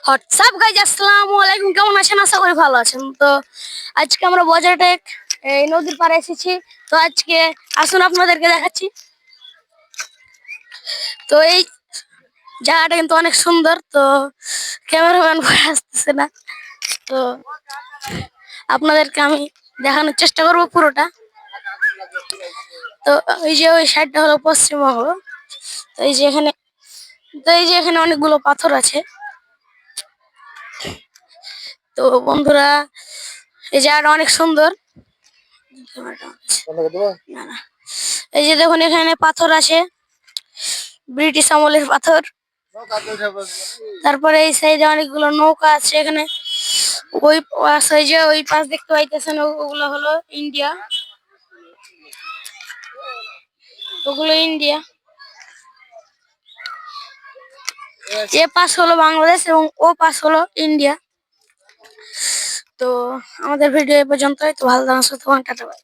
WhatsApp guys, আসসালামু আলাইকুম। কেমন আছেন? আশা করি ভালো আছেন। তো আজকে আমরা বজরাটেক এই নদীর পাড়ে এসেছি। তো আজকে আসুন আপনাদেরকে দেখাচ্ছি। তো এই জায়গাটা কিন্তু অনেক সুন্দর। তো ক্যামেরাম্যান ভয় আসতেছে না, তো আপনাদেরকে আমি দেখানোর চেষ্টা করব পুরোটা। তো ওই সাইডটা হলো পশ্চিমবঙ্গ। তো এই যে এখানে অনেকগুলো পাথর আছে। তো বন্ধুরা, এই জায়গাটা অনেক সুন্দর। না না, এই যে দেখুন এখানে পাথর আছে, ব্রিটিশ আমলের পাথর। তারপরে এই সাইডে অনেকগুলো নৌকা আছে এখানে। ওই সাইডে ওই পাশ দেখতে পাইতেছেন, ওগুলো হলো ইন্ডিয়া, ওগুলো ইন্ডিয়া। এ পাশ হলো বাংলাদেশ এবং ও পাশ হলো ইন্ডিয়া। তো আমাদের ভিডিও এ পর্যন্তই। তো ভালো থাকুন, সুস্থ থাকুন, টাটা বাই।